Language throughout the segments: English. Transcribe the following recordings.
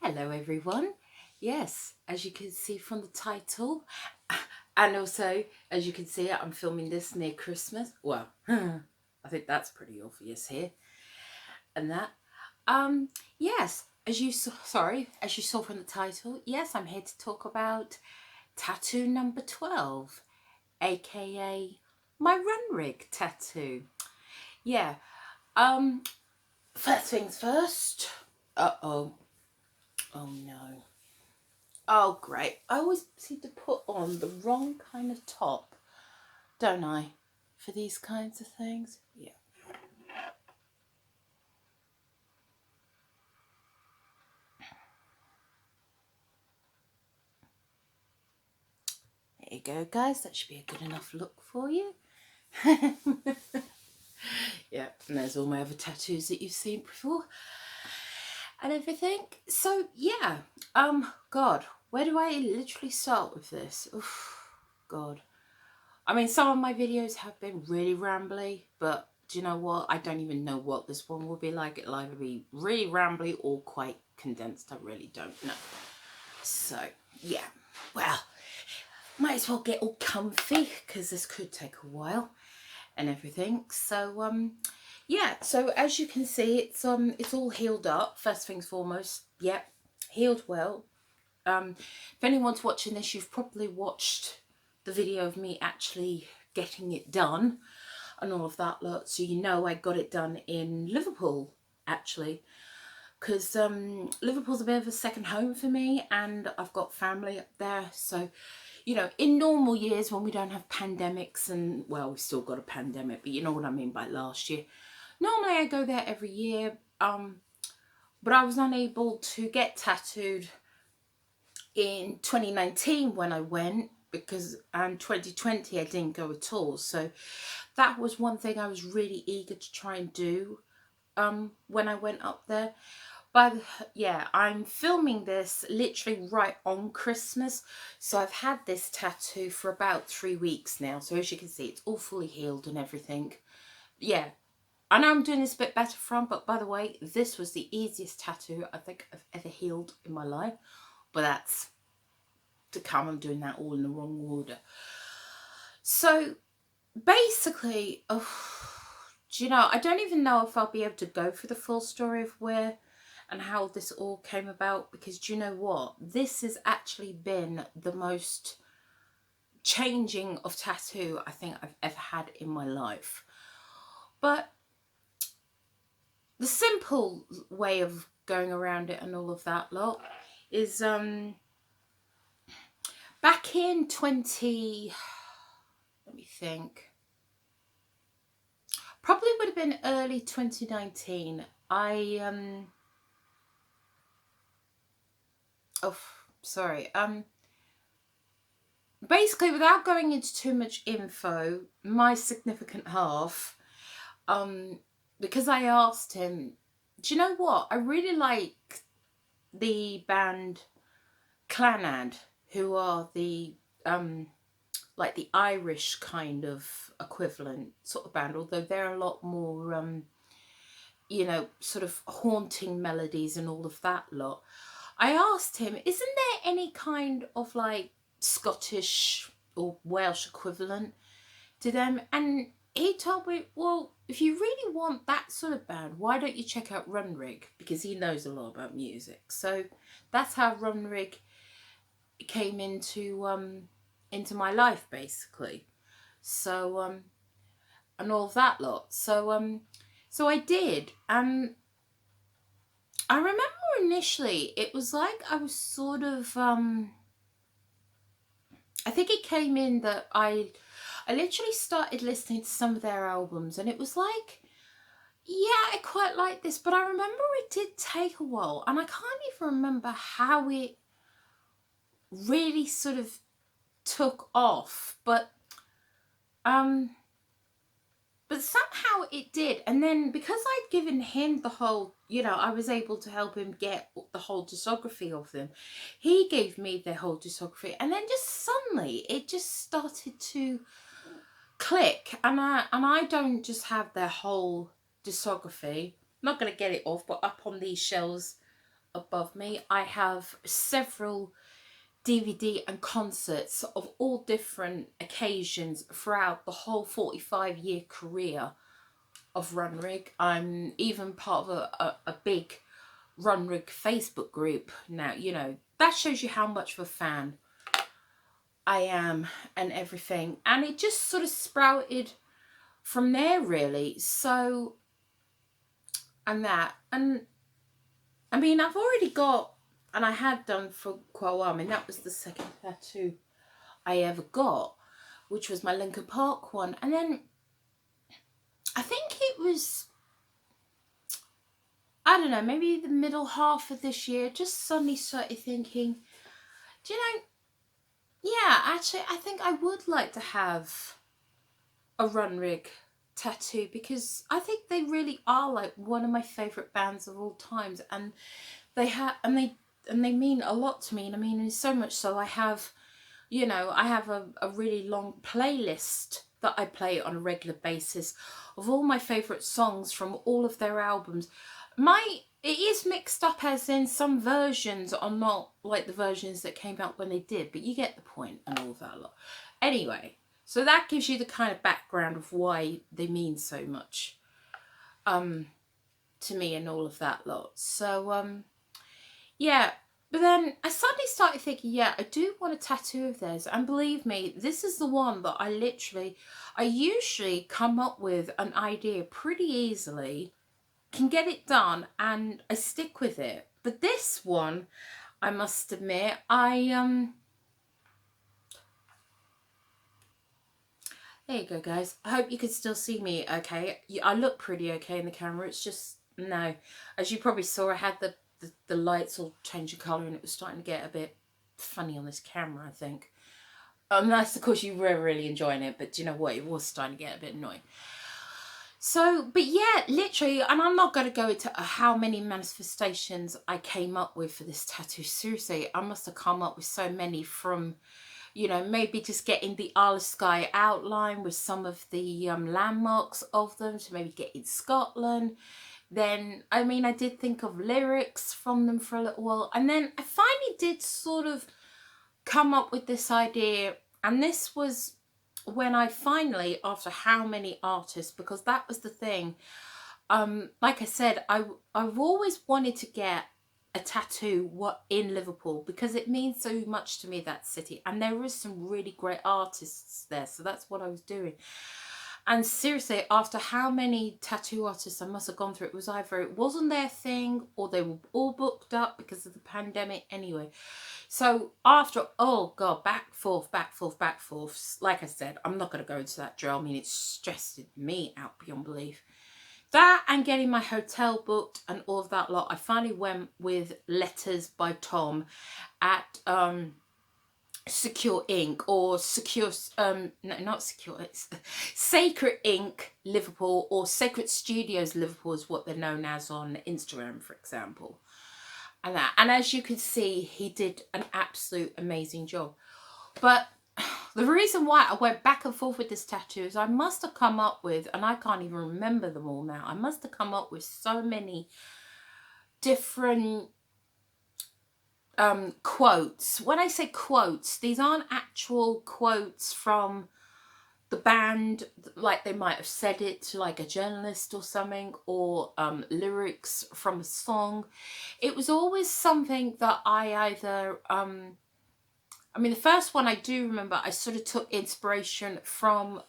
Hello everyone. Yes, as you can see from the title, and also as you can see, I'm filming this near Christmas. Well, I think that's pretty obvious here. And that, um, yes, as you saw from the title, yes, I'm here to talk about tattoo number 12, aka my Runrig tattoo. Yeah. Um, First things first. Uh-oh. Oh no. Oh, great. I always seem to put on the wrong kind of top, don't I, for these kinds of things? Yeah. There you go, guys. That should be a good enough look for you. Yeah, and there's all my other tattoos that you've seen before and everything. So, yeah. God, where do I literally start with this? Oof, God. I mean, some of my videos have been really rambly, but do you know what? I don't even know what this one will be like. It'll either be really rambly or quite condensed. I really don't know. So, yeah. Well, might as well get all comfy because this could take a while and everything. So, yeah. So as you can see, it's all healed up. First things foremost. Yep, healed well. If anyone's watching this, you've probably watched the video of me actually getting it done and all of that lot, so you know I got it done in Liverpool actually, because Liverpool's a bit of a second home for me and I've got family up there. So you know, in normal years when we don't have pandemics, and well, we've still got a pandemic, but you know what I mean by last year, normally I go there every year, but I was unable to get tattooed in 2019 when I went, because 2020 I didn't go at all. So that was one thing I was really eager to try and do when I went up there. But yeah, I'm filming this literally right on Christmas, so I've had this tattoo for about 3 weeks now. So as you can see, it's all fully healed and everything. Yeah, I know I'm doing this a bit better from, but by the way, this was the easiest tattoo I think I've ever healed in my life. But that's to come. I'm doing that all in the wrong order. So basically, oh, do you know, I don't even know if I'll be able to go for the full story of where and how this all came about, because do you know what? This has actually been the most changing of tattoo I think I've ever had in my life. But the simple way of going around it and all of that lot is back in let me think, probably would have been early 2019. Basically, without going into too much info, my significant half, because I asked him, do you know what? I really like the band Clanad, who are the like the Irish kind of equivalent sort of band, although they're a lot more you know, sort of haunting melodies and all of that lot. I asked him, isn't there any kind of like Scottish or Welsh equivalent to them? And he told me, well, if you really want that sort of band, why don't you check out Runrig? Because he knows a lot about music. So that's how Runrig came into my life, basically. So and all of that lot. So I did, and I remember initially it was like I was sort of I think it came in that I literally started listening to some of their albums, and it was like, yeah, I quite like this, but I remember it did take a while, and I can't even remember how it really sort of took off, but somehow it did. And then because I'd given him the whole, you know, I was able to help him get the whole discography of them. He gave me the whole discography, and then just suddenly it just started to click. And I don't just have their whole discography. I'm not going to get it off, but up on these shelves above me, I have several DVD and concerts of all different occasions throughout the whole 45-year career of Runrig. I'm even part of a big Runrig Facebook group now. You know, that shows you how much of a fan I am and everything. And it just sort of sprouted from there, really. So, and that. And I mean, I've already got, and I had done for quite a while. I mean, that was the second tattoo I ever got, which was my Linkin Park one. And then I think it was, I don't know, maybe the middle half of this year, just suddenly started thinking, do you know, yeah, actually, I think I would like to have a Runrig tattoo, because I think they really are like one of my favourite bands of all times, and they have, and they mean a lot to me. And I mean, so much so I have, you know, I have a really long playlist that I play on a regular basis of all my favourite songs from all of their albums. It is mixed up, as in some versions are not like the versions that came out when they did, but you get the point and all of that lot. Anyway, so that gives you the kind of background of why they mean so much to me and all of that lot. So yeah, but then I suddenly started thinking, yeah, I do want a tattoo of theirs. And believe me, this is the one that I usually come up with an idea pretty easily, can get it done, and I stick with it. But this one, I must admit, there you go, guys. I hope you can still see me okay. I look pretty okay in the camera. It's just, no. As you probably saw, I had the lights all change of colour, and it was starting to get a bit funny on this camera, I think. Unless, of course, you were really enjoying it. But do you know what? It was starting to get a bit annoying. So, but yeah, literally, and I'm not going to go into how many manifestations I came up with for this tattoo. Seriously, I must have come up with so many, from, you know, maybe just getting the Isle of Skye outline with some of the landmarks of them, to maybe get in Scotland. Then, I mean, I did think of lyrics from them for a little while. And then I finally did sort of come up with this idea. And this was when I finally, after how many artists, because that was the thing, like I said, I've always wanted to get a tattoo in Liverpool, because it means so much to me, that city, and there is some really great artists there. So that's what I was doing. And seriously, after how many tattoo artists I must have gone through, it was either it wasn't their thing, or they were all booked up because of the pandemic anyway. So after, oh God, back, forth. Like I said, I'm not going to go into that drill. I mean, it stressed me out beyond belief. That and getting my hotel booked and all of that lot, I finally went with Letters by Tom at Secure Ink, or Secure, no, not Secure, it's Sacred Ink Liverpool, or Sacred Studios Liverpool is what they're known as on Instagram, for example. And as you can see, he did an absolute amazing job. But the reason why I went back and forth with this tattoo is I must have come up with, and I can't even remember them all now, I must have come up with so many different quotes. When I say quotes, these aren't actual quotes from the band, like they might have said it to like a journalist or something, or lyrics from a song. It was always something that I either I mean, the first one I do remember, I sort of took inspiration from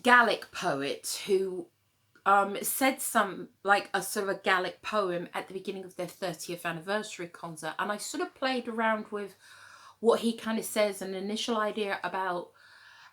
Gaelic poet who said some, like a sort of a Gaelic poem at the beginning of their 30th anniversary concert. And I sort of played around with what he kind of says, an initial idea about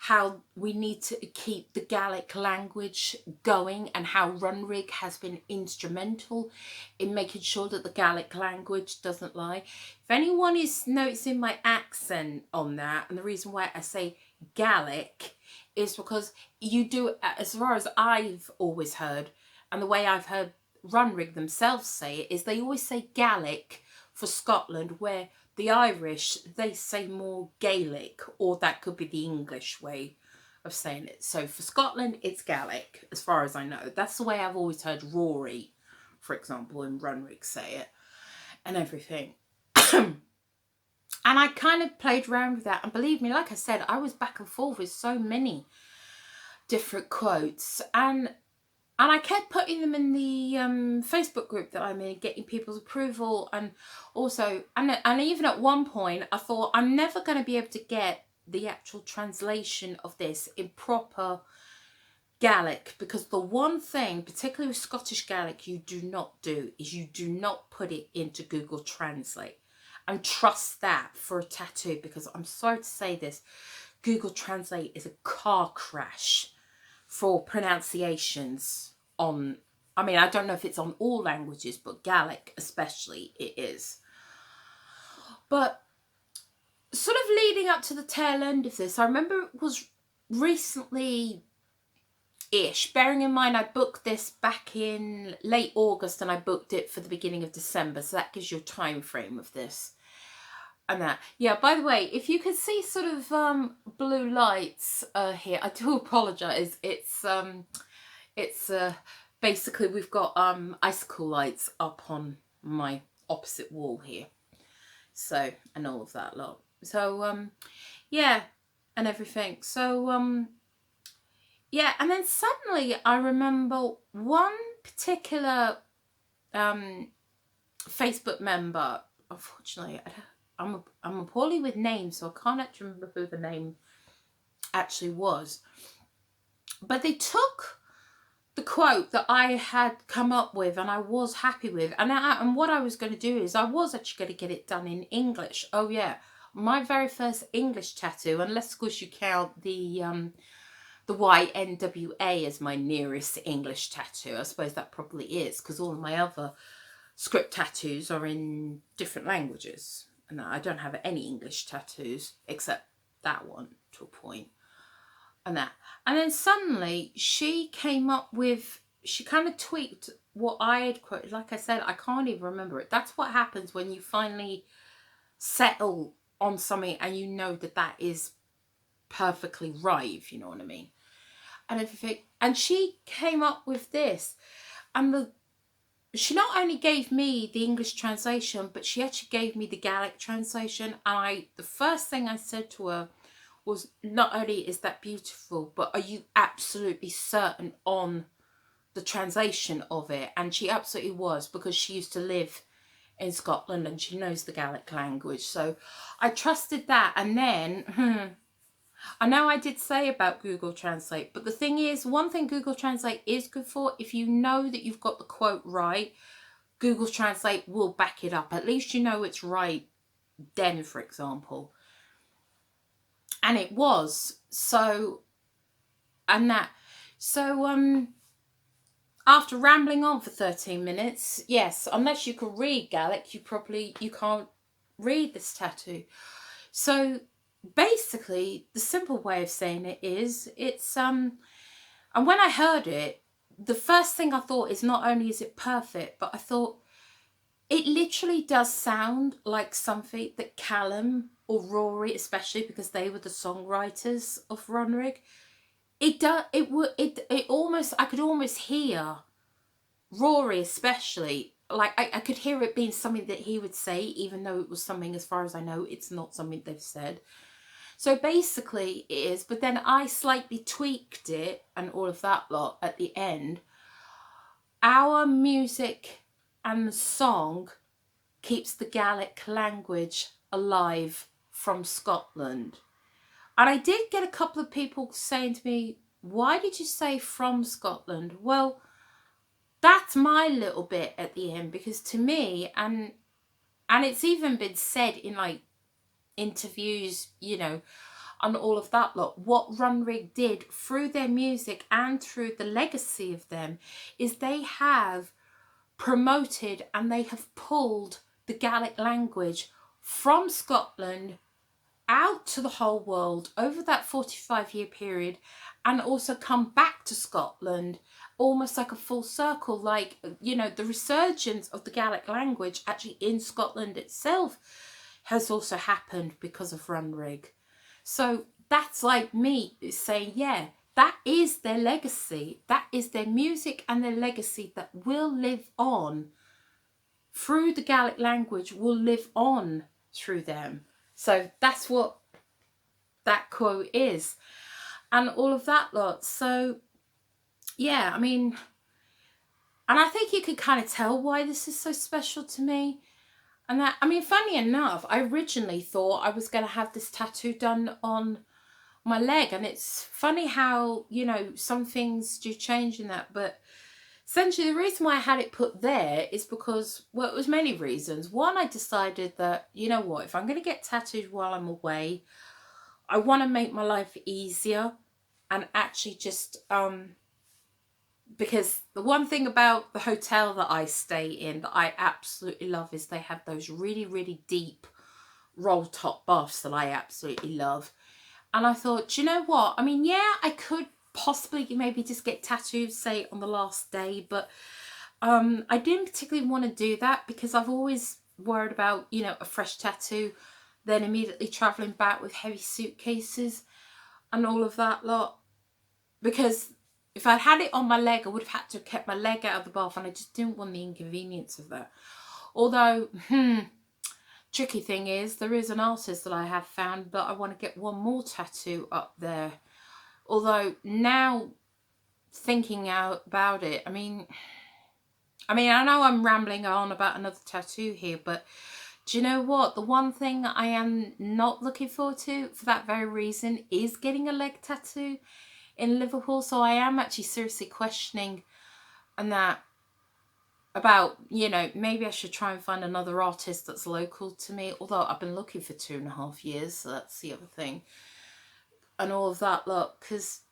how we need to keep the Gaelic language going, and how Runrig has been instrumental in making sure that the Gaelic language doesn't lie. If anyone is noticing my accent on that, and the reason why I say Gaelic is because you do, as far as I've always heard, and the way I've heard Runrig themselves say it, is they always say Gaelic for Scotland, where the Irish, they say more Gaelic, or that could be the English way of saying it. So for Scotland, it's Gaelic, as far as I know. That's the way I've always heard Rory, for example, in Runrig say it. and everything. And I kind of played around with that, and believe me, like I said, I was back and forth with so many different quotes, and I kept putting them in the Facebook group that I'm in, getting people's approval, and also, and even at one point I thought, I'm never going to be able to get the actual translation of this in proper Gaelic, because the one thing, particularly with Scottish Gaelic, you do not do is you do not put it into Google Translate. And trust that for a tattoo, because I'm sorry to say this, Google Translate is a car crash for pronunciations on, I mean, I don't know if it's on all languages, but Gaelic especially it is. But sort of leading up to the tail end of this, I remember it was recently ish, bearing in mind I booked this back in late August and I booked it for the beginning of December, so that gives you a time frame of this. And that, yeah, by the way, if you can see sort of blue lights here, I do apologize. It's basically we've got icicle lights up on my opposite wall here, so, and all of that lot, so yeah, and everything. So yeah, and then suddenly I remember one particular Facebook member. Unfortunately, I'm poorly with names, so I can't actually remember who the name actually was. But they took the quote that I had come up with and I was happy with, and what I was going to do is I was actually going to get it done in English. Oh yeah, my very first English tattoo, unless of course you count the YNWA as my nearest English tattoo. I suppose that probably is, because all of my other script tattoos are in different languages. And I don't have any English tattoos except that one to a point. And that. And then suddenly she came up with, she kind of tweaked what I had quoted. Like I said, I can't even remember it. That's what happens when you finally settle on something and you know that that is perfectly right, if you know what I mean. And everything. And she came up with this. And she not only gave me the English translation, but she actually gave me the Gaelic translation. And the first thing I said to her was, not only is that beautiful, but are you absolutely certain on the translation of it? And she absolutely was, because she used to live in Scotland and she knows the Gaelic language. So I trusted that. And then, I know I did say about Google Translate, but the thing is, one thing Google Translate is good for, if you know that you've got the quote right, Google Translate will back it up. At least you know it's right then, for example. And it was. So, and that. So, after rambling on for 13 minutes, yes, unless you can read Gaelic, you can't read this tattoo. So, basically, the simple way of saying it is, it's, and when I heard it, the first thing I thought is, not only is it perfect, but I thought, it literally does sound like something that Callum or Rory, especially because they were the songwriters of Runrig, it almost, I could almost hear Rory especially, like I could hear it being something that he would say, even though it was something, as far as I know, it's not something they've said. So basically it is, but then I slightly tweaked it and all of that lot at the end. Our music and the song keeps the Gaelic language alive from Scotland. And I did get a couple of people saying to me, why did you say from Scotland? Well, that's my little bit at the end, because to me, and it's even been said in like interviews, you know, and all of that lot, what Runrig did through their music and through the legacy of them is they have promoted and they have pulled the Gaelic language from Scotland out to the whole world over that 45-year period, and also come back to Scotland almost like a full circle, like, you know, the resurgence of the Gaelic language actually in Scotland itself has also happened because of Runrig. So that's like me saying, yeah, that is their legacy. That is their music and their legacy that will live on through the Gaelic language will live on through them. So that's what that quote is, and all of that lot. So yeah, I mean, and I think you can kind of tell why this is so special to me. And that, I mean, funny enough, I originally thought I was going to have this tattoo done on my leg, and it's funny how, you know, some things do change in that. But essentially the reason why I had it put there is because, well, it was many reasons. One, I decided that, you know what, if I'm going to get tattooed while I'm away, I want to make my life easier, and actually just because the one thing about the hotel that I stay in that I absolutely love is they have those really, really deep roll top baths that I absolutely love. And I thought, do you know what? I mean, yeah, I could possibly maybe just get tattooed, say, on the last day. But I didn't particularly want to do that because I've always worried about, you know, a fresh tattoo, then immediately travelling back with heavy suitcases and all of that lot. Because if I'd had it on my leg, I would have had to have kept my leg out of the bath, and I just didn't want the inconvenience of that. Although, tricky thing is, there is an artist that I have found that I want to get one more tattoo up there. Although now thinking out about it, I mean, I know I'm rambling on about another tattoo here, but do you know what? The one thing I am not looking forward to for that very reason is getting a leg tattoo in Liverpool. So I am actually seriously questioning and that about, you know, maybe I should try and find another artist that's local to me, although I've been looking for 2.5 years, so that's the other thing, and all of that lot. Because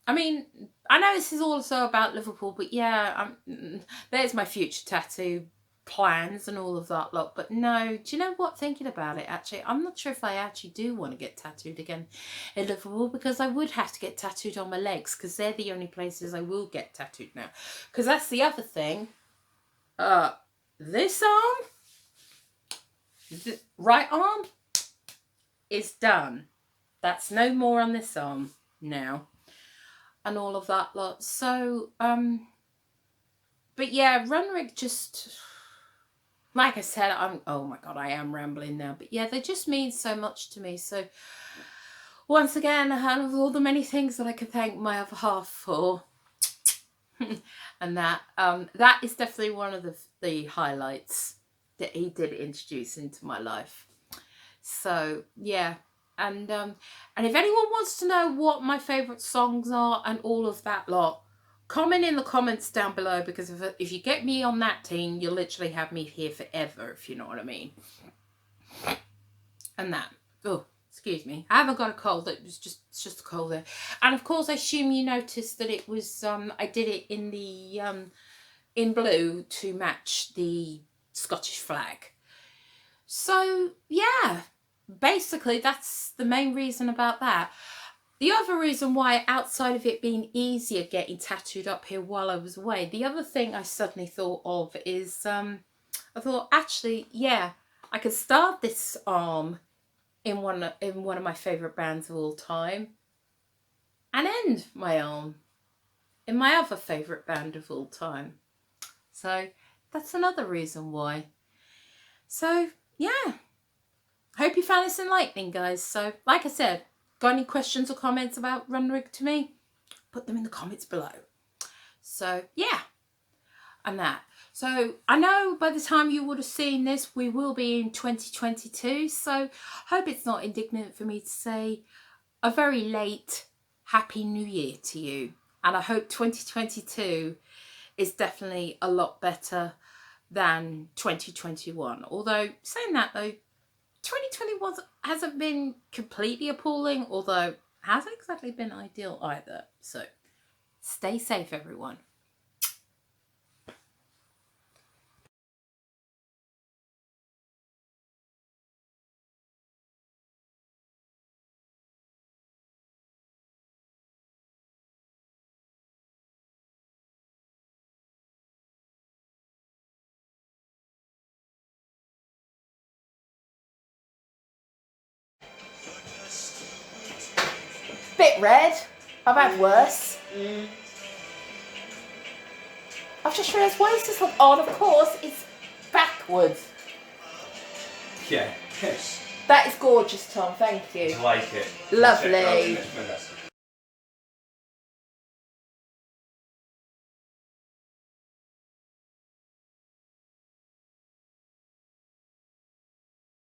I mean, I know this is also about Liverpool, but yeah, there's my future tattoo plans and all of that lot. But no, do you know what, thinking about it, actually, I'm not sure if I actually do want to get tattooed again in Liverpool, because I would have to get tattooed on my legs, because they're the only places I will get tattooed now. Because that's the other thing. This arm, right arm, is done. That's no more on this arm now, and all of that lot. So but yeah, Runrig just, like I said, oh my god, I am rambling now, but yeah, they just mean so much to me. So once again, out of all the many things that I can thank my other half for, and that that is definitely one of the highlights that he did introduce into my life. So yeah, and if anyone wants to know what my favourite songs are and all of that lot, comment in the comments down below, because if you get me on that team, you'll literally have me here forever, if you know what I mean. And that, oh, excuse me, I haven't got a cold, it's just a cold there. And of course, I assume you noticed that it was I did it in the in blue to match the Scottish flag. So yeah, basically that's the main reason about that. The other reason why, outside of it being easier getting tattooed up here while I was away, the other thing I suddenly thought of is I thought, actually, yeah, I could start this arm in one of my favourite bands of all time, and end my arm in my other favourite band of all time. So that's another reason why. So yeah, hope you found this enlightening, guys. So like I said, got any questions or comments about Runrig to me, put them in the comments below. So yeah, and that. So I know by the time you would have seen this, we will be in 2022. So hope it's not indignant for me to say a very late Happy New Year to you. And I hope 2022 is definitely a lot better than 2021. Although, saying that though, 2021 hasn't been completely appalling, although hasn't exactly been ideal either. So stay safe, everyone. Bit red. I've had worse. I've just realised, why does this look odd? Of course, it's black wood. Yeah. That is gorgeous, Tom. Thank you. I like it. Lovely.